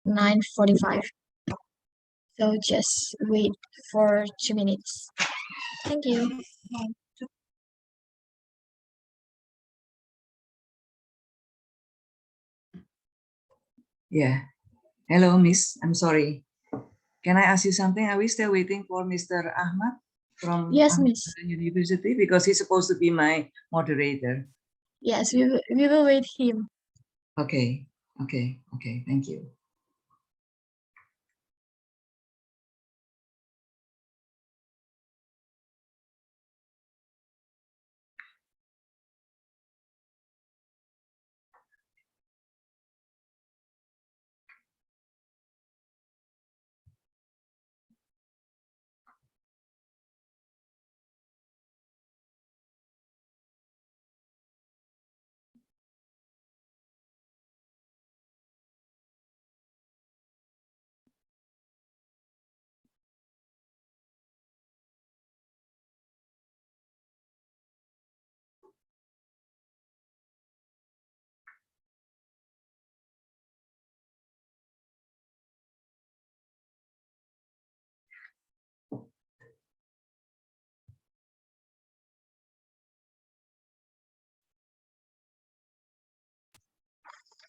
9:45. So just wait for 2 minutes. Thank you. Yeah. Hello, Miss. I'm sorry. Can I ask you something? Are we still waiting for Mr. Ahmad from Yes, Ahmad Miss. University? Because he's supposed to be my moderator. Yes, we will wait him. Okay. Thank you.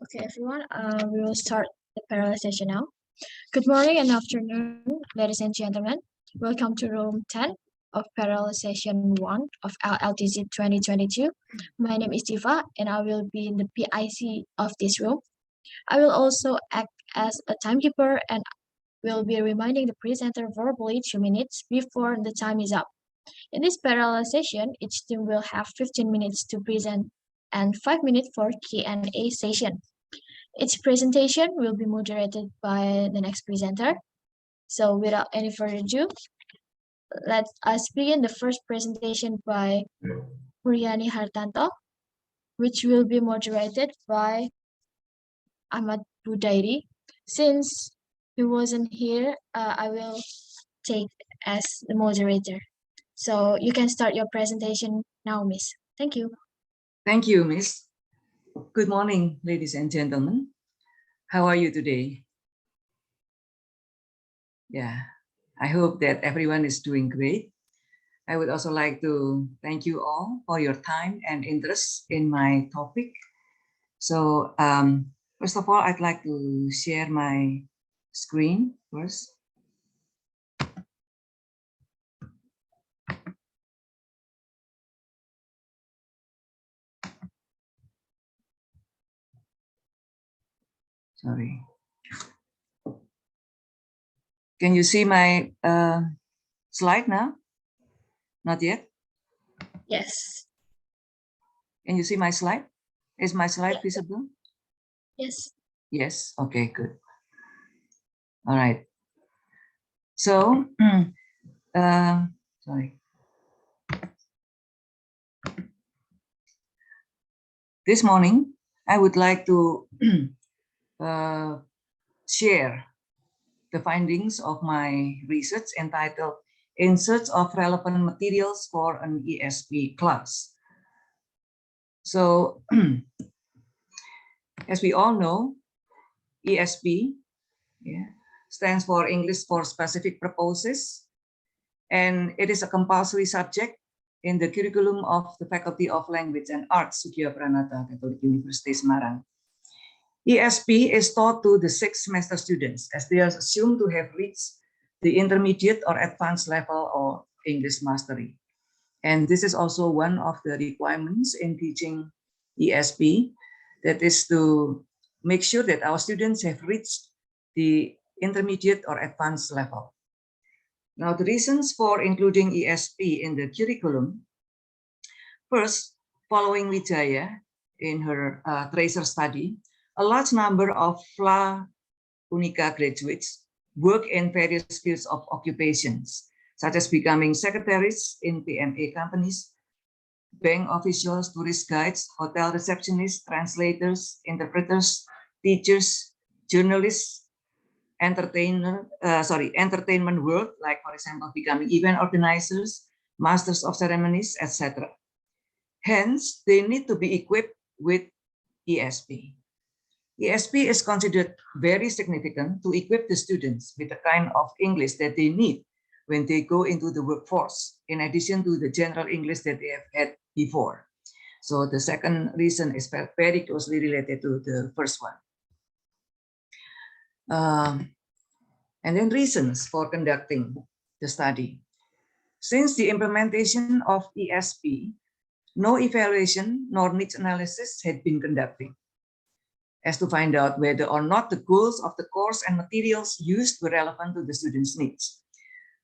Okay, everyone, we will start the parallel session now. Good morning and afternoon, ladies and gentlemen. Welcome to room 10 of parallel session 1 of LLTC 2022. My name is Diva and I will be in the PIC of this room. I will also act as a timekeeper and will be reminding the presenter verbally 2 minutes before the time is up. In this parallel session, each team will have 15 minutes to present and 5 minutes for Q&A session. Each presentation will be moderated by the next presenter. So without any further ado, let us begin the first presentation by Muryani Hartanto, which will be moderated by Ahmad Budairi. Since he wasn't here, I will take as the moderator. So you can start your presentation now, Miss. Thank you. Thank you, Miss. Good morning, ladies and gentlemen. How are you today? Yeah, I hope that everyone is doing great. I would also like to thank you all for your time and interest in my topic. So first of all, I'd like to share my screen first. Sorry. Can you see my slide now? Not yet? Yes. Can you see my slide? Is my slide visible? Yes. Yes, okay, good. All right. So, sorry. This morning, I would like to share the findings of my research entitled In Search of Relevant Materials for an ESP Class. So, as we all know, ESP stands for English for Specific Purposes, and it is a compulsory subject in the curriculum of the Faculty of Language and Arts, Sukiya Pranata, Catholic University, Semarang. ESP is taught to the 6th semester students as they are assumed to have reached the intermediate or advanced level of English mastery. And this is also one of the requirements in teaching ESP, that is to make sure that our students have reached the intermediate or advanced level. Now, the reasons for including ESP in the curriculum. First, following Wijaya in her tracer study, a large number of FLA Unica graduates work in various fields of occupations, such as becoming secretaries in PMA companies, bank officials, tourist guides, hotel receptionists, translators, interpreters, teachers, journalists, entertainment world, like for example, becoming event organizers, masters of ceremonies, etc. Hence, they need to be equipped with ESP. ESP is considered very significant to equip the students with the kind of English that they need when they go into the workforce, in addition to the general English that they have had before. So the second reason is very closely related to the first one. And then reasons for conducting the study. Since the implementation of ESP, no evaluation nor needs analysis had been conducted as to find out whether or not the goals of the course and materials used were relevant to the students' needs.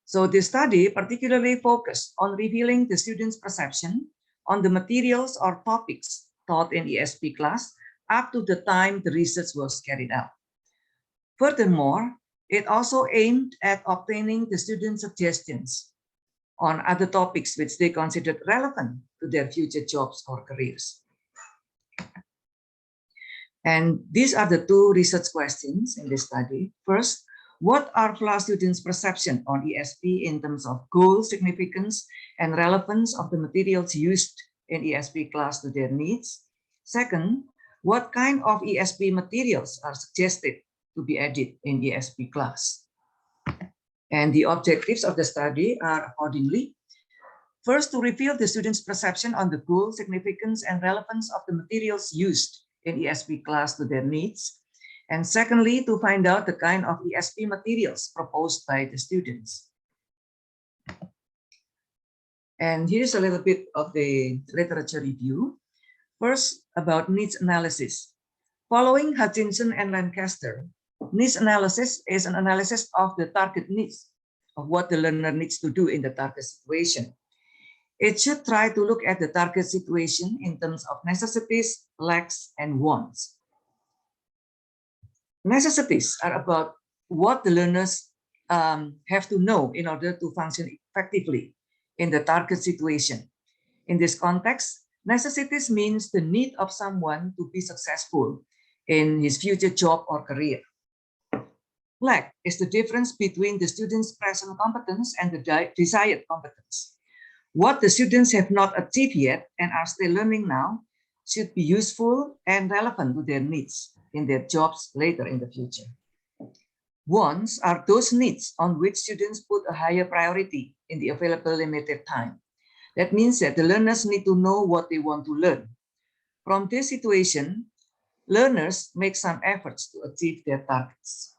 So this study particularly focused on revealing the students' perception on the materials or topics taught in ESP class up to the time the research was carried out. Furthermore, it also aimed at obtaining the students' suggestions on other topics which they considered relevant to their future jobs or careers. And these are the two research questions in this study. First, what are FLA students' perception on ESP in terms of goal, significance, and relevance of the materials used in ESP class to their needs? Second, what kind of ESP materials are suggested to be added in ESP class? And the objectives of the study are accordingly. First, to reveal the students' perception on the goal, significance, and relevance of the materials used in ESP class to their needs. And secondly, to find out the kind of ESP materials proposed by the students. And here's a little bit of the literature review. First, about needs analysis. Following Hutchinson and Lancaster, needs analysis is an analysis of the target needs, of what the learner needs to do in the target situation. It should try to look at the target situation in terms of necessities, lacks, and wants. Necessities are about what the learners have to know in order to function effectively in the target situation. In this context, necessities means the need of someone to be successful in his future job or career. Lack is the difference between the student's present competence and the desired competence. What the students have not achieved yet and are still learning now should be useful and relevant to their needs in their jobs later in the future. Wants are those needs on which students put a higher priority in the available limited time. That means that the learners need to know what they want to learn. From this situation, learners make some efforts to achieve their targets.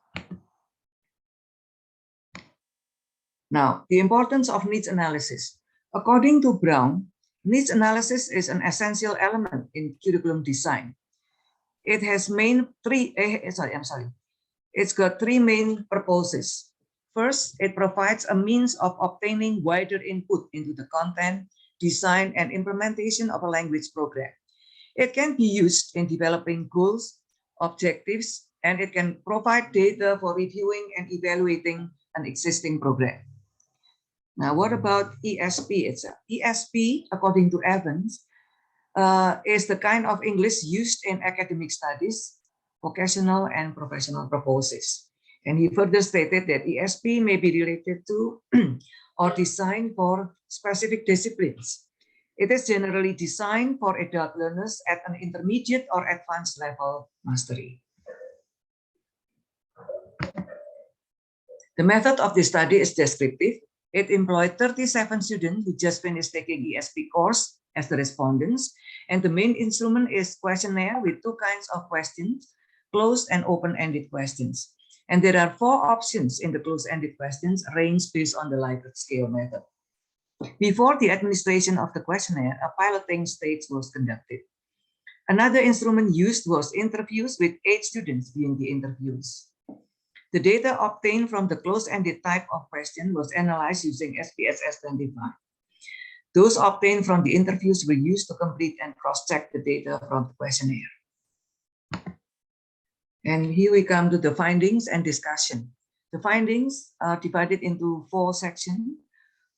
Now, the importance of needs analysis. According to Brown, needs analysis is an essential element in curriculum design. It has It's got three main purposes. First, it provides a means of obtaining wider input into the content, design, and implementation of a language program. It can be used in developing goals, objectives, and it can provide data for reviewing and evaluating an existing program. Now, what about ESP itself? ESP, according to Evans, is the kind of English used in academic studies, vocational and professional purposes. And he further stated that ESP may be related to or designed for specific disciplines. It is generally designed for adult learners at an intermediate or advanced level mastery. The method of the study is descriptive. It employed 37 students who just finished taking ESP course as the respondents, and the main instrument is questionnaire with two kinds of questions, closed and open-ended questions. And there are 4 options in the closed-ended questions arranged based on the Likert scale method. Before the administration of the questionnaire, a piloting stage was conducted. Another instrument used was interviews with 8 students being the interviews. The data obtained from the closed-ended type of question was analyzed using SPSS 25. Those obtained from the interviews were used to complete and cross-check the data from the questionnaire. And here we come to the findings and discussion. The findings are divided into 4 sections.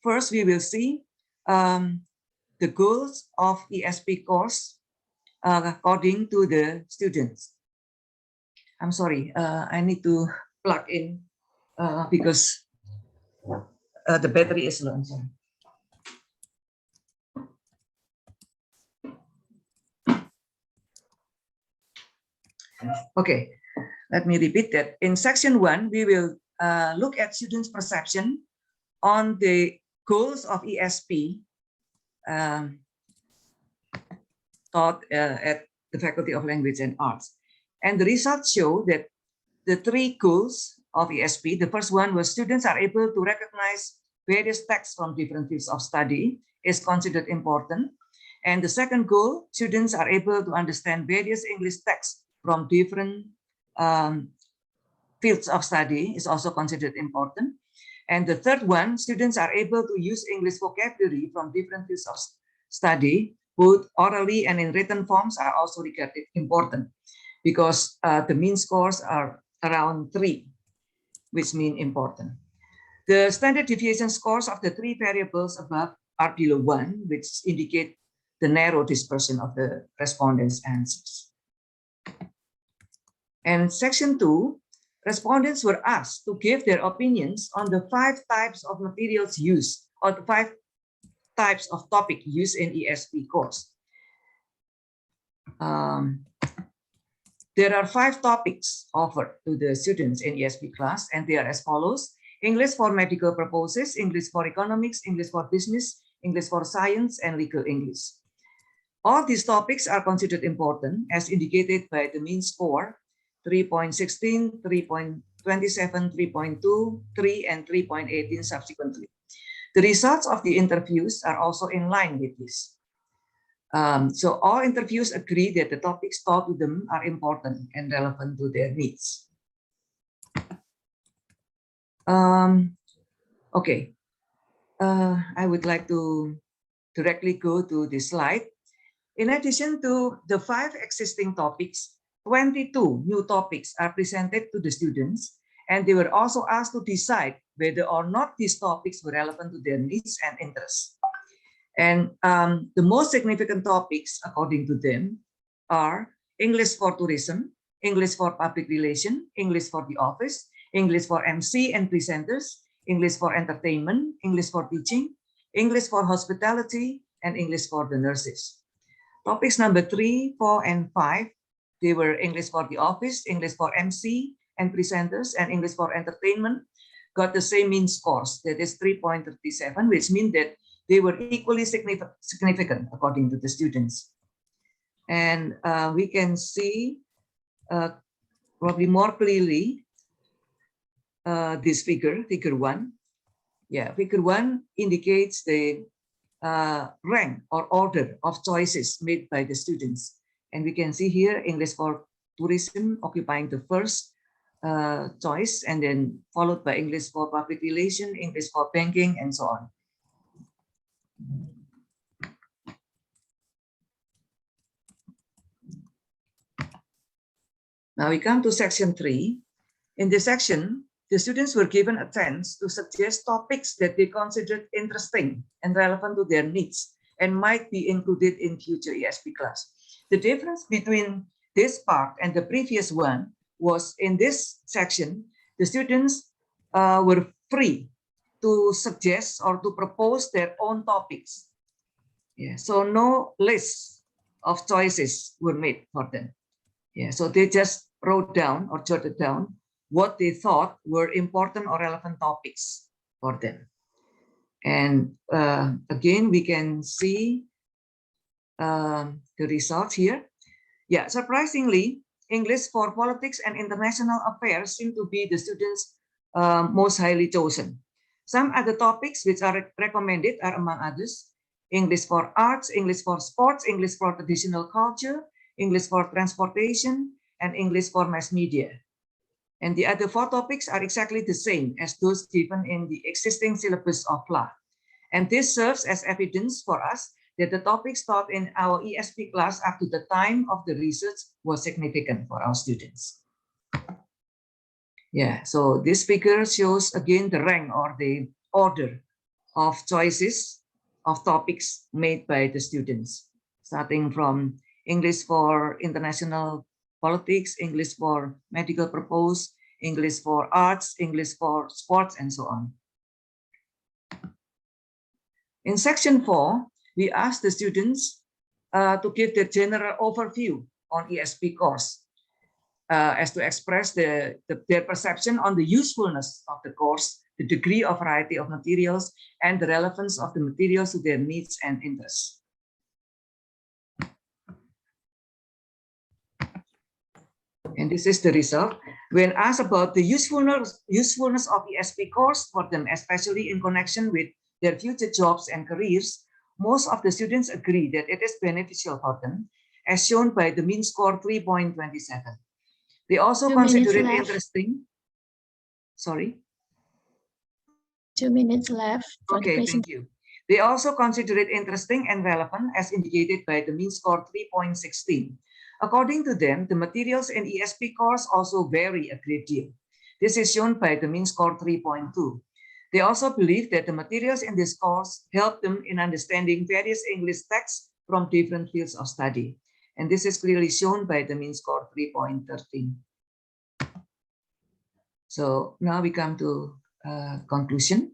First, we will see the goals of ESP course according to the students. I'm sorry, I need to plug in because the battery is low. Okay, let me repeat that. In section 1, we will look at students' perception on the goals of ESP taught at the Faculty of Language and Arts. And the results show that the 3 goals of ESP, the first one was students are able to recognize various texts from different fields of study is considered important. And the second goal, students are able to understand various English texts from different fields of study is also considered important. And the third one, students are able to use English vocabulary from different fields of study, both orally and in written forms, are also regarded important because the mean scores are around 3, which mean important. The standard deviation scores of the 3 variables above are below 1, which indicate the narrow dispersion of the respondents' answers. And section 2, respondents were asked to give their opinions on the 5 types of materials used or the 5 types of topic used in ESP course. There are 5 topics offered to the students in ESP class, and they are as follows: English for medical purposes, English for economics, English for business, English for science, and legal English. All these topics are considered important as indicated by the mean score 3.16, 3.27, 3.2, 3, and 3.18 subsequently. The results of the interviews are also in line with this. So all interviews agree that the topics taught to them are important and relevant to their needs. Okay, I would like to directly go to this slide. In addition to the 5 existing topics, 22 new topics are presented to the students, and they were also asked to decide whether or not these topics were relevant to their needs and interests. And the most significant topics, according to them, are English for tourism, English for public relation, English for the office, English for MC and presenters, English for entertainment, English for teaching, English for hospitality, and English for the nurses. Topics number 3, 4, and 5, they were English for the office, English for MC and presenters, and English for entertainment, got the same mean scores, that is 3.37, which means that they were equally significant according to the students. And we can see probably more clearly this figure 1. Yeah, figure 1 indicates the rank or order of choices made by the students. And we can see here English for tourism occupying the first choice, and then followed by English for public relation, English for banking, and so on. Now we come to section 3. In this section, the students were given a chance to suggest topics that they considered interesting and relevant to their needs and might be included in future ESP class. The difference between this part and the previous one was in this section, the students were free to suggest or to propose their own topics. Yeah, so no list of choices were made for them. Yeah, so they just wrote down or jotted down what they thought were important or relevant topics for them. And again, we can see the results here. Yeah, surprisingly, English for politics and international affairs seem to be the students' most highly chosen. Some other topics which are recommended are, among others, English for arts, English for sports, English for traditional culture, English for transportation, and English for mass media. And the other 4 topics are exactly the same as those given in the existing syllabus of LA. And this serves as evidence for us that the topics taught in our ESP class up to the time of the research was significant for our students. Yeah, so this figure shows again the rank or the order of choices of topics made by the students, starting from English for international politics, English for medical purpose, English for arts, English for sports, and so on. In section 4, we asked the students to give their general overview on ESP course. as to express their perception on the usefulness of the course, the degree of variety of materials, and the relevance of the materials to their needs and interests. And this is the result. When asked about the usefulness of ESP course for them, especially in connection with their future jobs and careers, most of the students agree that it is beneficial for them, as shown by the mean score 3.27. They also 2 consider it minutes left. interesting. Sorry. 2 minutes left for the Okay, presentation. thank you. They also consider it interesting and relevant as indicated by the mean score 3.16. According to them, the materials in ESP course also vary a great deal. This is shown by the mean score 3.2. They also believe that the materials in this course help them in understanding various English texts from different fields of study. And this is clearly shown by the mean score 3.13. So now we come to conclusion.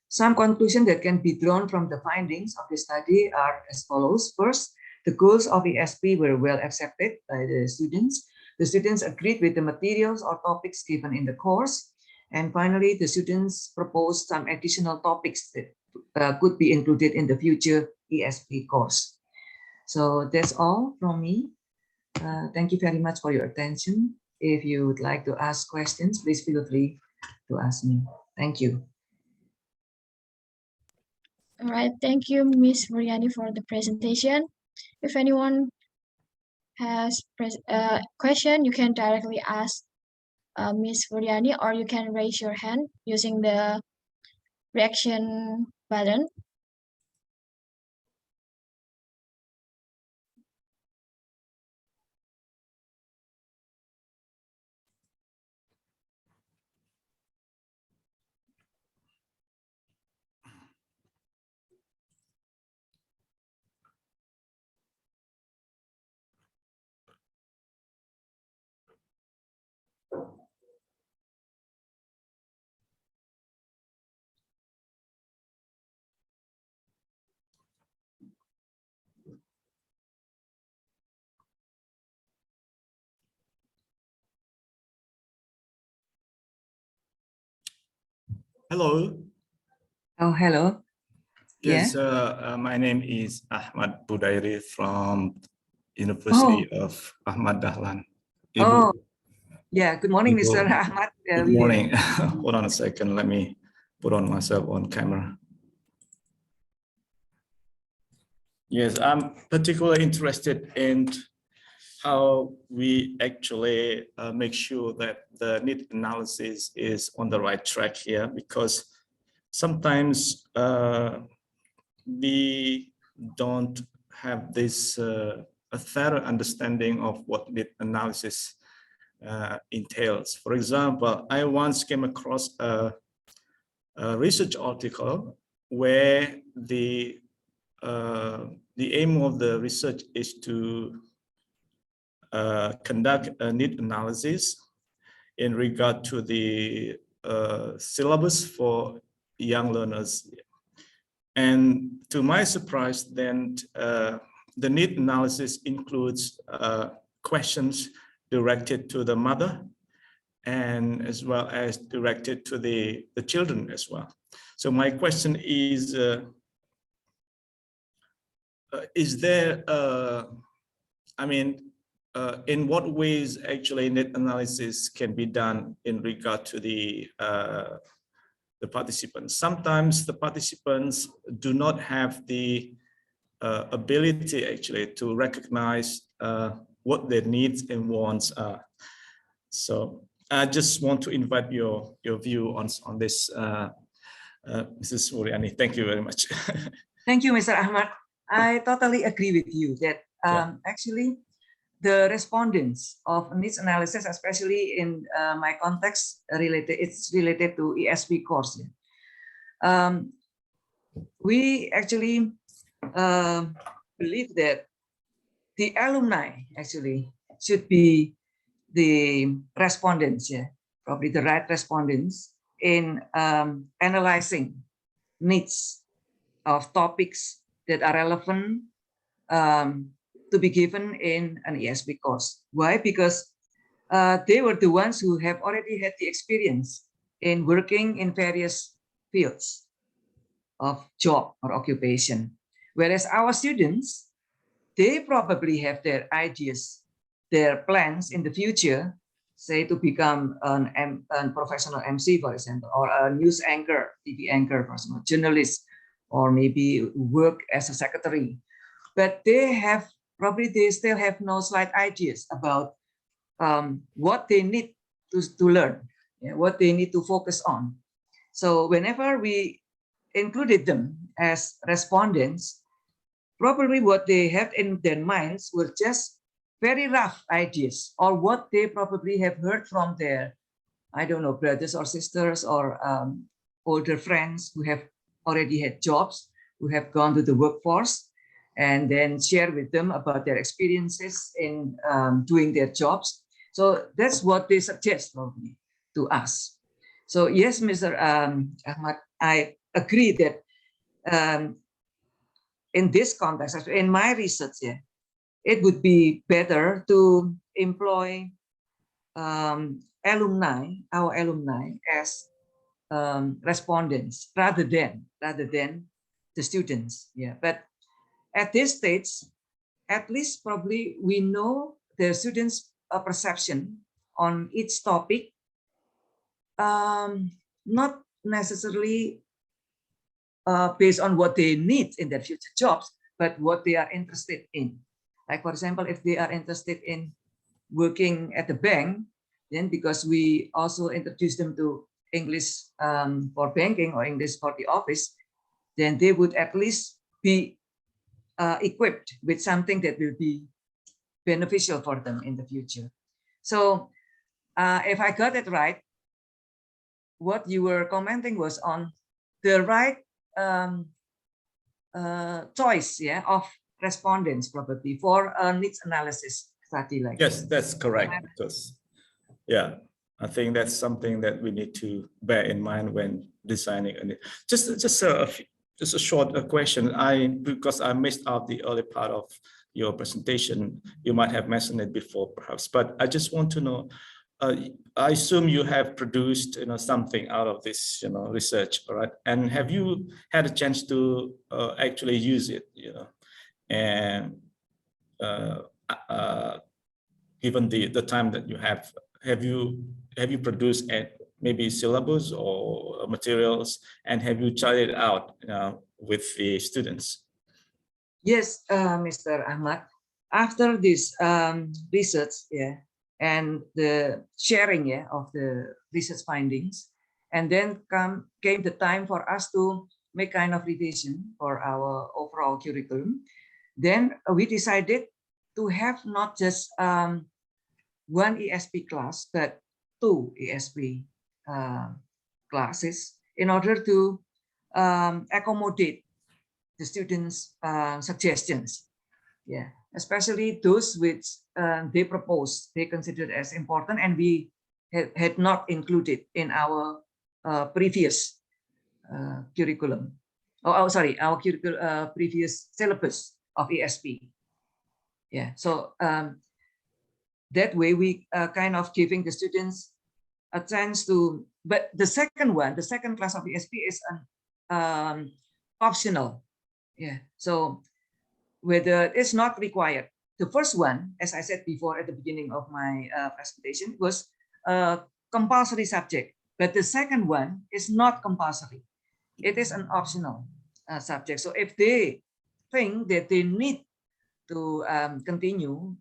Some conclusions that can be drawn from the findings of the study are as follows. First, the goals of ESP were well accepted by the students. The students agreed with the materials or topics given in the course. And finally, the students proposed some additional topics that could be included in the future ESP course. So that's all from me. Thank you very much for your attention. If you would like to ask questions, please feel free to ask me. Thank you. All right, thank you, Ms. Muriani, for the presentation. If anyone has a question, you can directly ask Ms. Muriani, or you can raise your hand using the reaction button. Hello. Oh, hello. Yes, Yeah. my name is Ahmad Budairi from University of Ahmad Dahlan. Oh, yeah. Good morning, Ibu. Mr. Ahmad. Good morning. Hold on a second. Let me put on myself on camera. Yes, I'm particularly interested in how we actually make sure that the need analysis is on the right track here, because sometimes we don't have this a thorough understanding of what need analysis entails. For example, I once came across a research article where the aim of the research is to conduct a need analysis in regard to the syllabus for young learners. And to my surprise, then the need analysis includes questions directed to the mother and as well as directed to the children as well. So my question is there, I mean, in what ways actually need analysis can be done in regard to the participants? Sometimes the participants do not have the ability actually to recognize what their needs and wants are. So I just want to invite your view on this, Mrs. Muriani. Thank you very much. Thank you, Mr. Ahmad. I totally agree with you that actually the respondents of needs analysis, especially in my context, it's related to ESP course. We actually believe that the alumni actually should be the respondents, probably the right respondents in analyzing needs of topics that are relevant to be given in an ESP course. Why? Because they were the ones who have already had the experience in working in various fields of job or occupation. Whereas our students, they probably have their ideas, their plans in the future, say to become a professional MC, for example, or a news anchor, TV anchor, for example, journalist, or maybe work as a secretary. But they still have no slight ideas about what they need to learn, what they need to focus on. So whenever we included them as respondents, probably what they have in their minds were just very rough ideas, or what they probably have heard from their, I don't know, brothers or sisters or older friends who have already had jobs, who have gone to the workforce, and then share with them about their experiences in doing their jobs. So that's what they suggest probably to us. So yes, Mr. Ahmad, I agree that in this context, in my research, it would be better to employ alumni, our alumni, as respondents rather than the students. Yeah, but at this stage, at least probably we know the students' perception on each topic, not necessarily based on what they need in their future jobs, but what they are interested in. Like, for example, if they are interested in working at the bank, then because we also introduce them to English for banking or English for the office, then they would at least be equipped with something that will be beneficial for them in the future. So if I got it right, what you were commenting was on the right choice, of respondents probably for a needs analysis study like Yes, this. that's correct. Because, yeah, I think that's something that we need to bear in mind when designing. And just a short question. Because I missed out the early part of your presentation. You might have mentioned it before, perhaps, but I just want to know. I assume you have produced, something out of this, research, all right? And have you had a chance to actually use it, and given the time that you have you produced maybe syllabus or materials, and have you tried it out with the students? Yes, Mr. Ahmad. After this research, and the sharing, of the research findings, and then came the time for us to make kind of revision for our overall curriculum. Then we decided to have not just one ESP class, but 2 ESP classes in order to accommodate the students' suggestions. Yeah, especially those which they proposed, they considered as important, and we had not included in our previous curriculum. Our previous syllabus of ESP. Yeah, so that way we kind of giving the students a chance to, but the second class of ESP is an optional. Yeah, so whether it's not required. The first one, as I said before at the beginning of my presentation, was a compulsory subject, but the second one is not compulsory. It is an optional subject. So if they think that they need to continue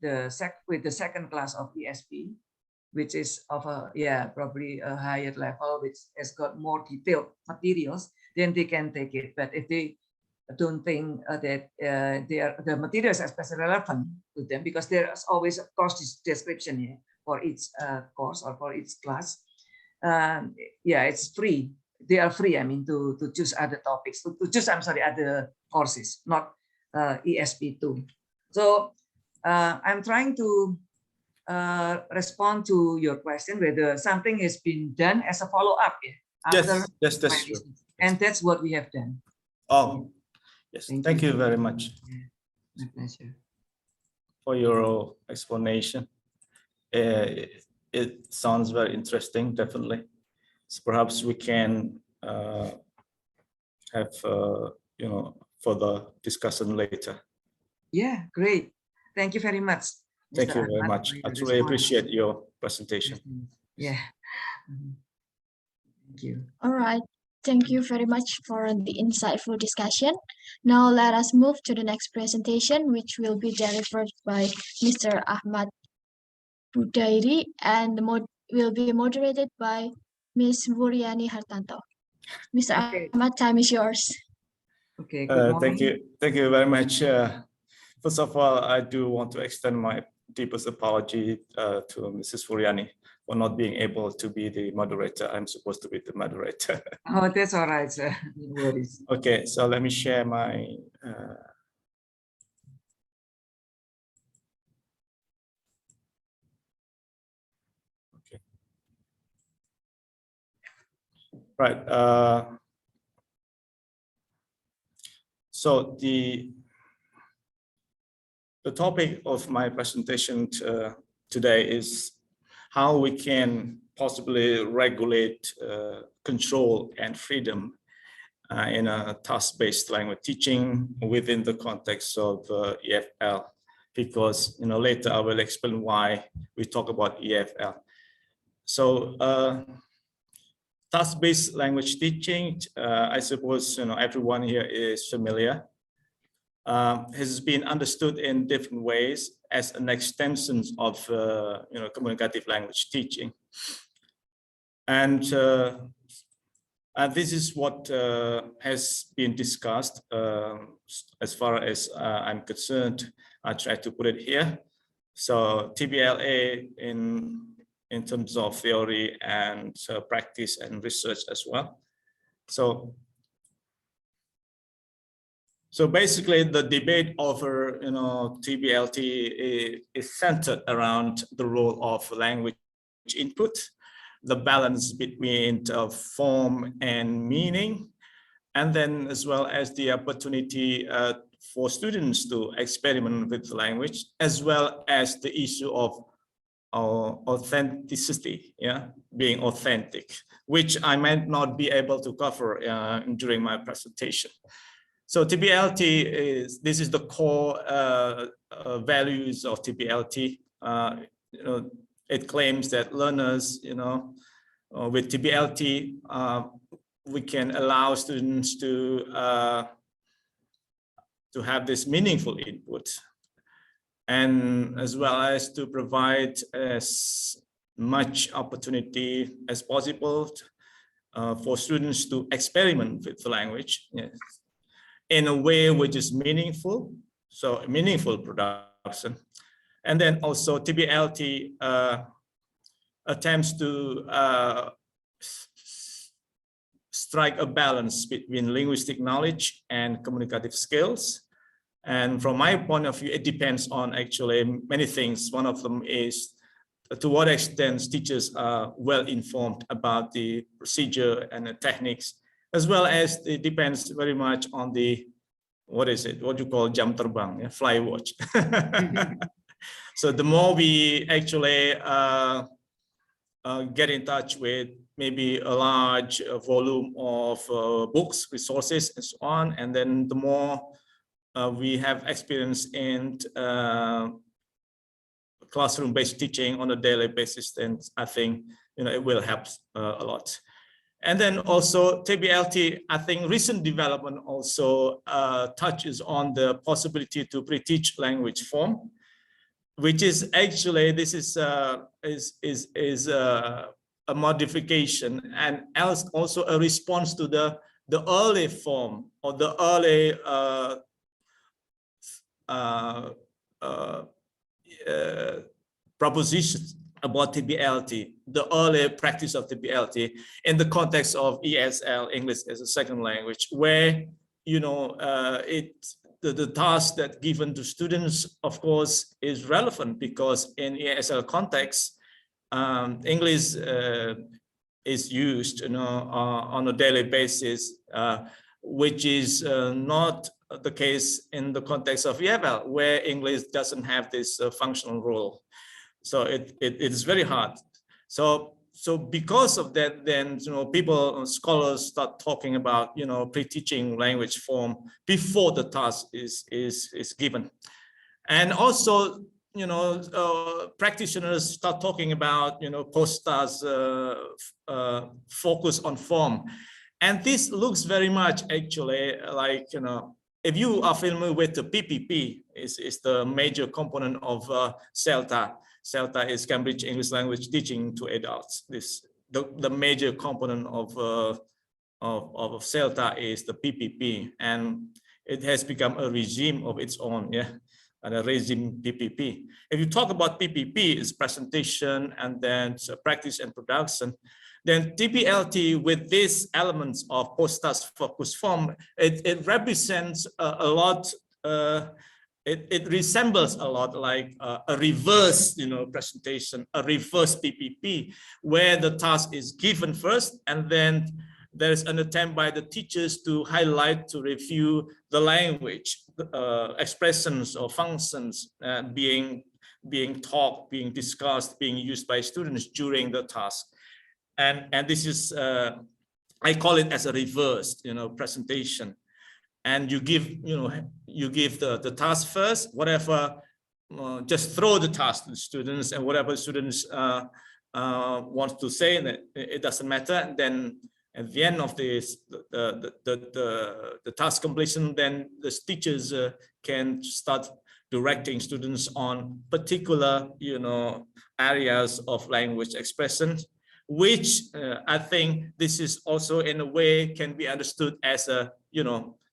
with the second class of ESP, which is of probably a higher level, which has got more detailed materials, then they can take it. But if they don't think that the materials are especially relevant to them, because there's always a course description for each course or for each class, it's free. They are free, I mean, to choose other topics, to choose, other courses, not ESP2. So I'm trying to respond to your question whether something has been done as a follow-up after. Yes, that's true. And that's what we have done. Oh, yes. Thank you very much. My pleasure. For your explanation. it sounds very interesting, definitely. So perhaps we can have further discussion later. Yeah, great. Thank you very much. Thank Mr. you very Ahmad, much. for I your truly response. appreciate your presentation. Yeah. Mhm. Thank you. All right. Thank you very much for the insightful discussion. Now let us move to the next presentation, which will be delivered by Mr. Ahmad Budairi and will be moderated by Ms. Wuryani Hartanto. Mr. Okay. Ahmad, time is yours. Okay, good morning. Thank you very much. First of all, I do want to extend my deepest apology to Mrs. Wuryani for not being able to be the moderator. I'm supposed to be the moderator. Oh, that's all right, sir. No worries. Okay, so let me share my okay. Right. So the topic of my presentation today is how we can possibly regulate control and freedom in a task-based language teaching within the context of EFL, because later I will explain why we talk about EFL. So task-based language teaching, I suppose everyone here is familiar. Has been understood in different ways as an extension of communicative language teaching, and this is what has been discussed as far as I'm concerned. I try to put it here. So TBLA in terms of theory and practice and research as well. So basically, the debate over TBLT is centered around the role of language input, the balance between form and meaning, and then as well as the opportunity for students to experiment with the language, as well as the issue of authenticity, being authentic, which I might not be able to cover during my presentation. So TBLT this is the core values of TBLT. It claims that learners, with TBLT, we can allow students to have this meaningful input, and as well as to provide as much opportunity as possible for students to experiment with the language in a way which is meaningful, so meaningful production. And then also TBLT attempts to strike a balance between linguistic knowledge and communicative skills. And from my point of view, it depends on actually many things. One of them is to what extent teachers are well informed about the procedure and the techniques, as well as it depends very much on the, what you call jam terbang, fly watch. So the more we actually get in touch with maybe a large volume of books, resources, and so on, and then the more we have experience in classroom-based teaching on a daily basis, then I think it will help a lot. And then also TBLT, I think recent development also touches on the possibility to pre-teach language form, which is actually, this is a modification and also a response to the early form or the early propositions about TBLT, the early practice of TBLT in the context of ESL, English as a second language, where the task that given to students, of course, is relevant because in ESL context, English is used on a daily basis, which is not the case in the context of EFL, where English doesn't have this functional role. So it is very hard So because of that, then people, scholars start talking about pre-teaching language form before the task is given, and also practitioners start talking about post-task focus on form, and this looks very much actually like if you are familiar with the PPP, is the major component of CELTA. CELTA is Cambridge English Language Teaching to Adults. The major component of CELTA is the PPP, and it has become a regime of its own, and a regime PPP. If you talk about PPP, it's presentation and then practice and production. Then TPLT with these elements of post-task focus form, it represents a lot. It resembles a lot like a reverse, presentation, a reverse PPP, where the task is given first, and then there's an attempt by the teachers to highlight, to review the language, expressions or functions being taught, being discussed, being used by students during the task, and this is I call it as a reverse, presentation. And you give, the task first, whatever, just throw the task to the students, and whatever students want to say, that it doesn't matter. And then at the end of this, the task completion, then the teachers can start directing students on particular, areas of language expression, which I think this is also in a way can be understood as a,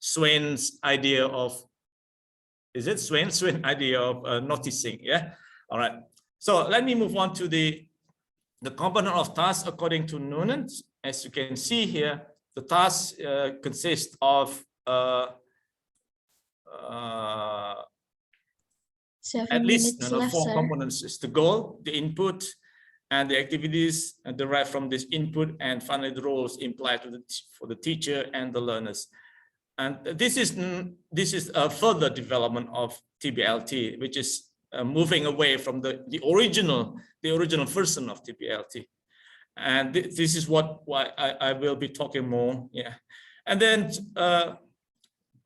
Swain's idea of, is it Swain's idea of noticing? Yeah. All right. So let me move on to the component of tasks according to Noonan. As you can see here, the tasks consist of at least 4 components. Is the goal, the input, and the activities derived from this input, and finally the roles implied for the teacher and the learners. And this is a further development of TPLT, which is moving away from the original version of TPLT. And this is why I will be talking more. Yeah. And then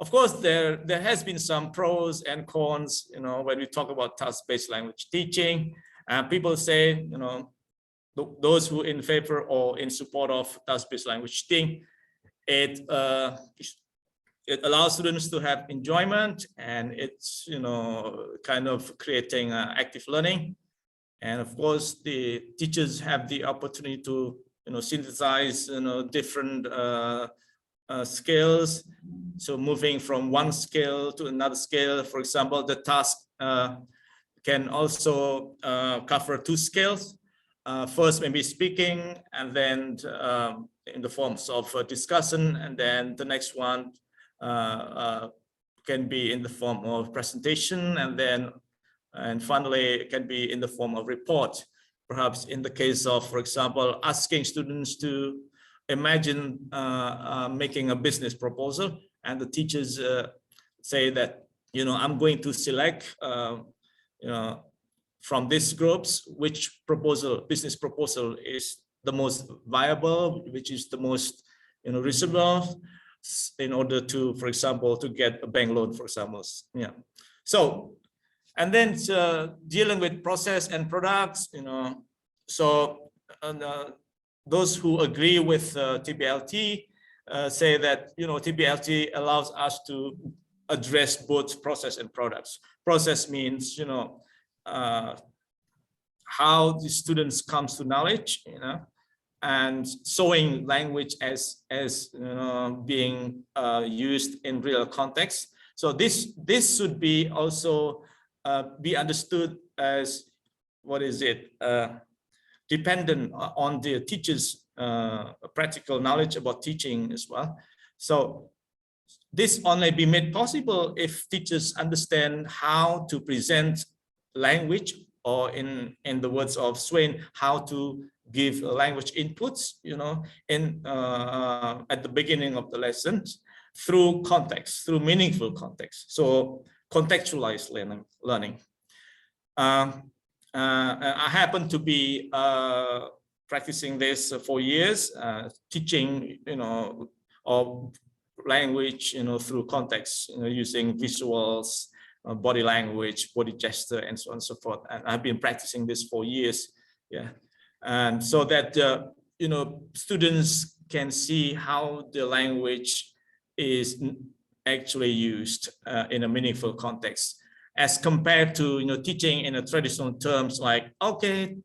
of course there has been some pros and cons, when we talk about task-based language teaching. People say, those who in favor or in support of task-based language teaching, it allows students to have enjoyment, and it's kind of creating active learning. And of course, the teachers have the opportunity to synthesize different skills. So moving from one skill to another skill, for example, the task can also cover 2 skills. First, maybe speaking, and then in the forms of discussion, and then the next one can be in the form of presentation, and finally it can be in the form of report. Perhaps in the case of, for example, asking students to imagine making a business proposal, and the teachers say that, I'm going to select, from these groups, which business proposal is the most viable, which is the most, reasonable, in order to, for example, to get a bank loan, for example. Yeah. So, and then dealing with process and products, so those who agree with TPLT say that, TPLT allows us to address both process and products. Process means, how the students comes to knowledge, and showing language as being used in real context. So this should be also be understood as, what is it, dependent on the teacher's practical knowledge about teaching as well. So this only be made possible if teachers understand how to present language, or in the words of Swain, how to give language inputs, at the beginning of the lesson, through context, through meaningful context. So contextualized learning. I happen to be practicing this for years, teaching, or language, through context, using visuals, body language, body gesture, and so on and so forth. And I've been practicing this for years. Yeah. And so that, students can see how the language is actually used in a meaningful context, as compared to, teaching in a traditional terms like, okay,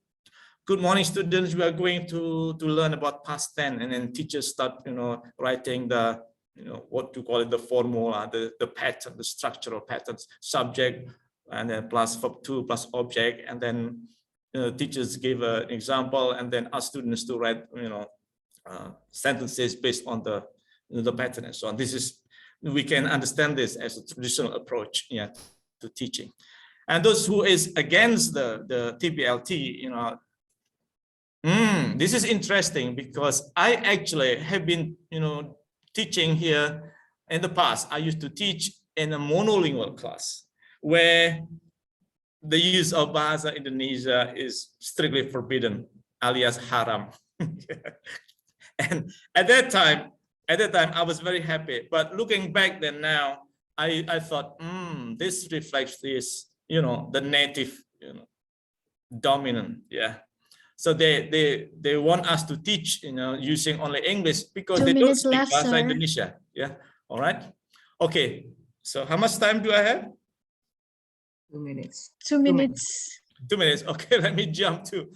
good morning, students, we are going to learn about past tense, and then teachers start, writing the, what to call it, the formula, the pattern, the structural patterns, subject, and then plus verb to plus object, and then teachers give an example, and then ask students to write, sentences based on the pattern and so on. This is, we can understand this as a traditional approach, yeah, to teaching. And those who is against the TPLT, this is interesting, because I actually have been, teaching here in the past. I used to teach in a monolingual class where the use of Bahasa Indonesia is strictly forbidden, alias haram. And at that time, I was very happy. But looking back then now, I thought, this reflects this, the native, dominant, yeah. So they want us to teach, using only English, because they don't speak Bahasa Indonesia. Yeah. All right. Okay. So how much time do I have? 2 minutes. 2 minutes. 2 minutes. Okay. Let me jump to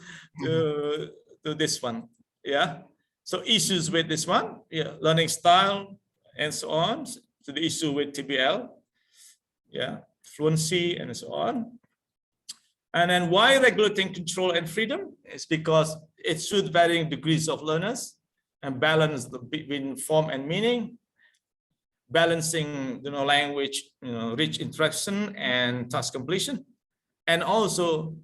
this one. Yeah. So issues with this one, yeah, learning style and so on. So the issue with TPL, yeah, fluency and so on. And then why regulating control and freedom? It's because it should varying degrees of learners and balance between form and meaning, balancing, language, rich interaction and task completion, and also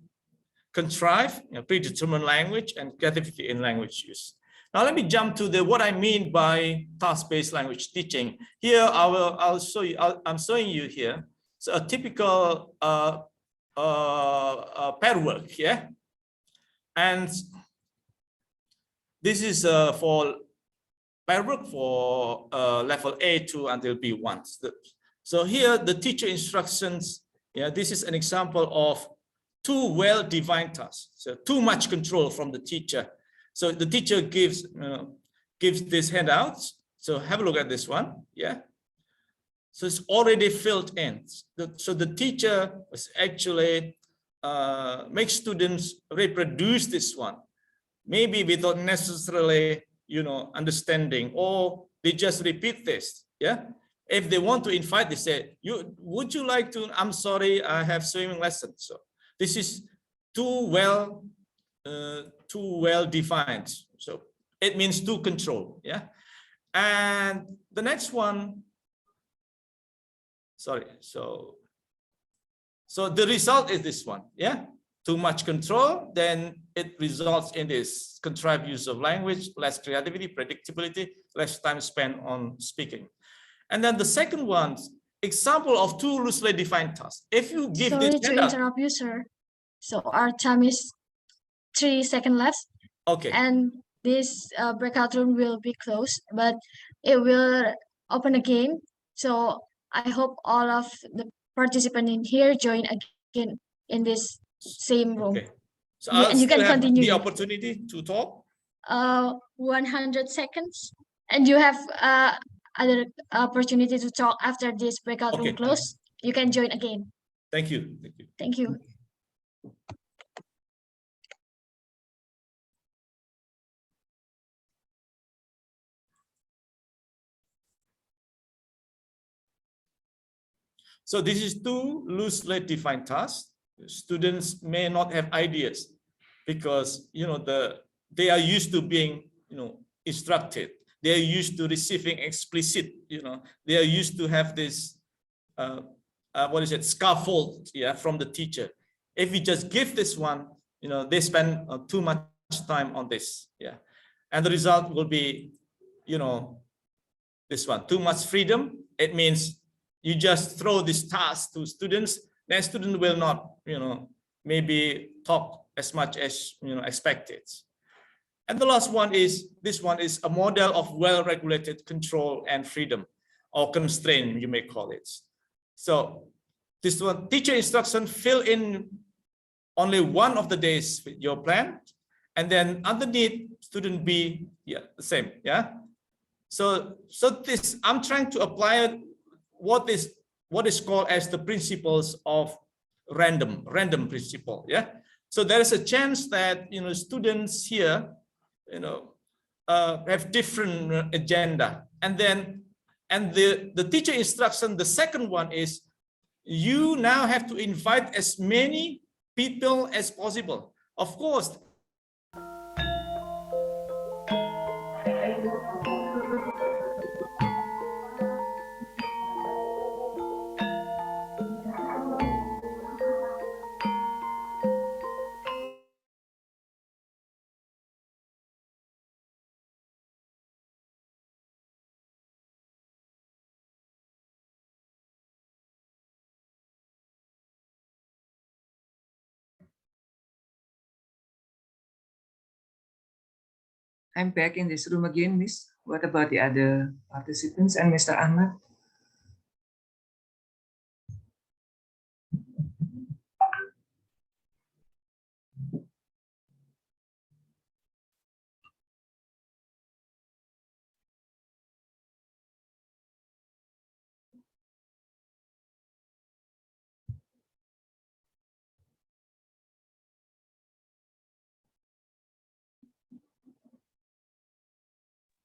contrive, predetermined language and creativity in language use. Now let me jump to what I mean by task-based language teaching. Here I'll show you. I'm showing you here. So a typical pair work, yeah, and this is for pair work for level A2 until B1. So here the teacher instructions, yeah, this is an example of two well-defined tasks. So too much control from the teacher. So the teacher gives these handouts. So have a look at this one, yeah. So it's already filled in. So the teacher was actually make students reproduce this one, maybe without necessarily, understanding, or they just repeat this. Yeah. If they want to invite, they say, would you like to? I'm sorry, I have swimming lessons. So this is too well defined. So it means to control. Yeah. And the next one. Sorry, so the result is this one, yeah? Too much control, then it results in this contrived use of language, less creativity, predictability, less time spent on speaking. And then the second one, example of two loosely defined tasks. If you give Sorry this to interrupt you, sir. So our time is 3 seconds left. Okay. And this breakout room will be closed, but it will open again. So I hope all of the participants in here join again in this same room. Okay. So I'll you can have continue the opportunity to talk. 100 seconds, and you have other opportunity to talk after this breakout room close. You can join again. Thank you. Thank you. Thank you. So this is two loosely defined tasks. Students may not have ideas because they are used to being instructed. They are used to receiving explicit. They are used to have this scaffold, yeah, from the teacher. If we just give this one, they spend too much time on this, yeah, and the result will be, this one, too much freedom. It means you just throw this task to students, then student will not, maybe talk as much as expected. And the last one is, this one is a model of well-regulated control and freedom, or constraint, you may call it. So this one, teacher instruction, fill in only one of the days with your plan, and then underneath student B, yeah, the same, yeah. So this, I'm trying to apply what is called as the principles of random principle, yeah. So there is a chance that, you know, students here, you know, have different agenda, and the teacher instruction, the second one is, you now have to invite as many people as possible. Of course, I'm back in this room again, Miss. What about the other participants and Mr. Ahmad?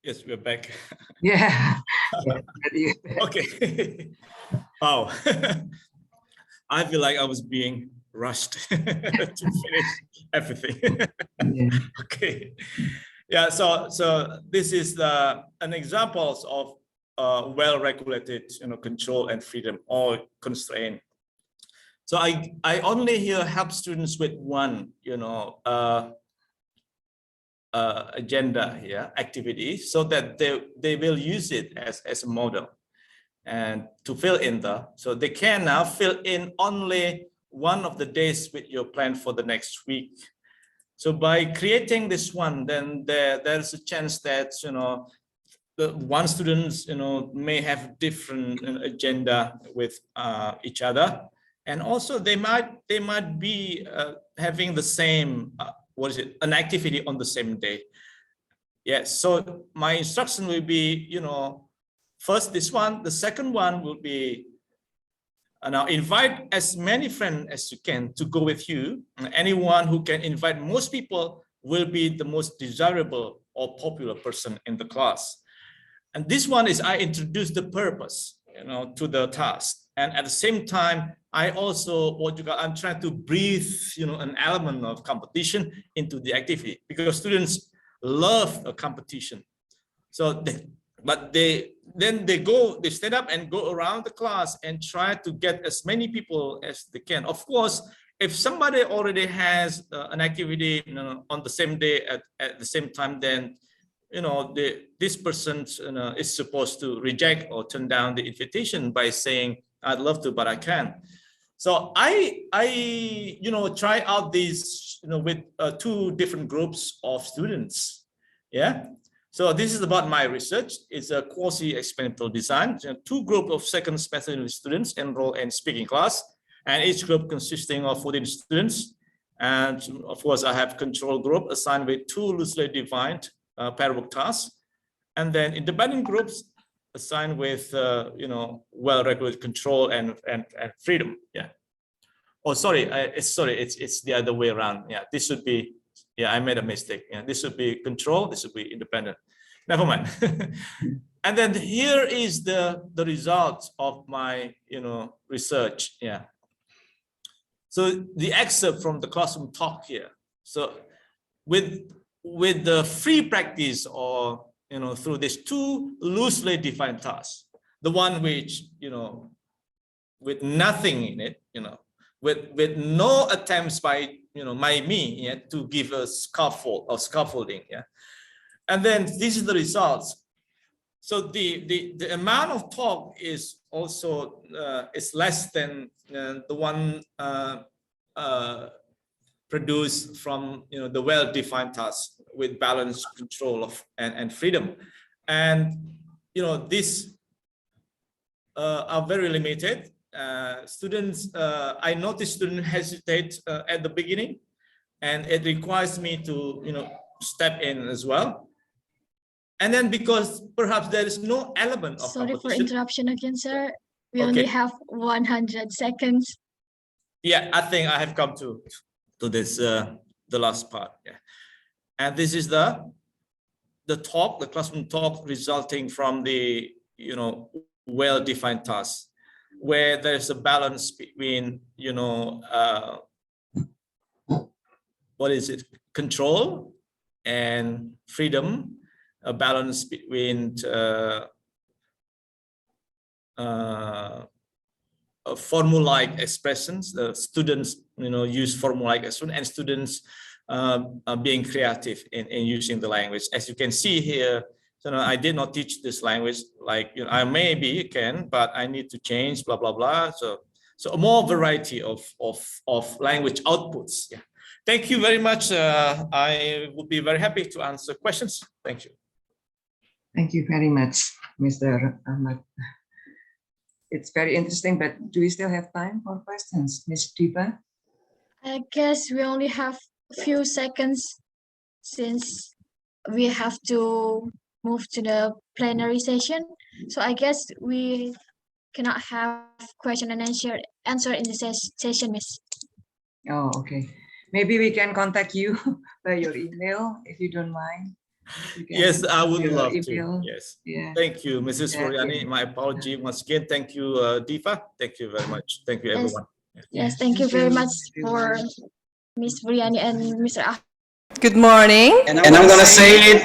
yes, we're back. Yeah. Okay. Wow. I feel like I was being rushed to finish everything. Yeah. Okay. Yeah. So this is an examples of well-regulated, you know, control and freedom or constraint. So I only here help students with one, you know, agenda here, activity, so that they will use it as a model and to fill in so they can now fill in only one of the days with your plan for the next week. So by creating this one, then there's a chance that, you know, the one students, you know, may have different agenda with each other, and also they might be having the same an activity on the same day. Yes. So my instruction will be, you know, first this one, the second one will be now invite as many friends as you can to go with you. Anyone who can invite most people will be the most desirable or popular person in the class. And this one is, I introduce the purpose, you know, to the task. And at the same time, I also, I'm trying to breathe, you know, an element of competition into the activity, because students love a competition. So they stand up and go around the class and try to get as many people as they can. Of course, if somebody already has an activity, you know, on the same day at the same time, then, you know, this person, you know, is supposed to reject or turn down the invitation by saying, I'd love to, but I can't. So I you know, try out these, you know, with two different groups of students. Yeah. So this is about my research. It's a quasi-experimental design. Two groups of second semester students enroll in speaking class, and each group consisting of 14 students. And of course, I have control group assigned with two loosely defined pair work tasks, and then independent groups assigned with you know, well-regulated control and freedom. Yeah. Oh, sorry. It's the other way around. Yeah. This should be. Yeah, I made a mistake. Yeah, this should be control. This should be independent. Never mind. And then here is the results of my, you know, research. Yeah. So the excerpt from the classroom talk here. So with the free practice, or, you know, through these two loosely defined tasks, the one which, you know, with nothing in it, you know, with no attempts by, you know, me, yeah, to give a scaffolding, yeah, and then this is the results. So the amount of talk is also is less than the one produced from, you know, the well-defined task with balance, control of and freedom. And these are very limited. Students, I noticed students hesitate at the beginning, and it requires me to step in as well. And then because perhaps there is no element of Sorry for competition. interruption again, sir. We only Okay. have 100 seconds. Yeah, I think I have come to this the last part. Yeah, and this is the talk, the classroom talk, resulting from the well-defined task, where there's a balance between control and freedom, a balance between formulaic expressions. The students use formulaic expression, and students are being creative in using the language. As you can see here, I did not teach this language, like I maybe can, but I need to change, blah blah blah. So a more variety of language outputs. Yeah, thank you very much. I would be very happy to answer questions. Thank you. Thank you very much, Mr. Ahmad. It's very interesting, but do we still have time for questions, Ms. Diva? I guess we only have a few seconds since we have to move to the plenary session. So I guess we cannot have question and answer in the session, Miss. Oh, okay. Maybe we can contact you by your email, if you don't mind. You can Yes, I would your love email. to. Yes. Yeah. Thank you, Mrs. Yeah, Furiani. My apology once again. Thank you, Diva. Thank you very much. Thank you, Yes. everyone. Yes, thank you very much for everyone. Miss Briani and Mr. Ah. Good morning. And I'm gonna say it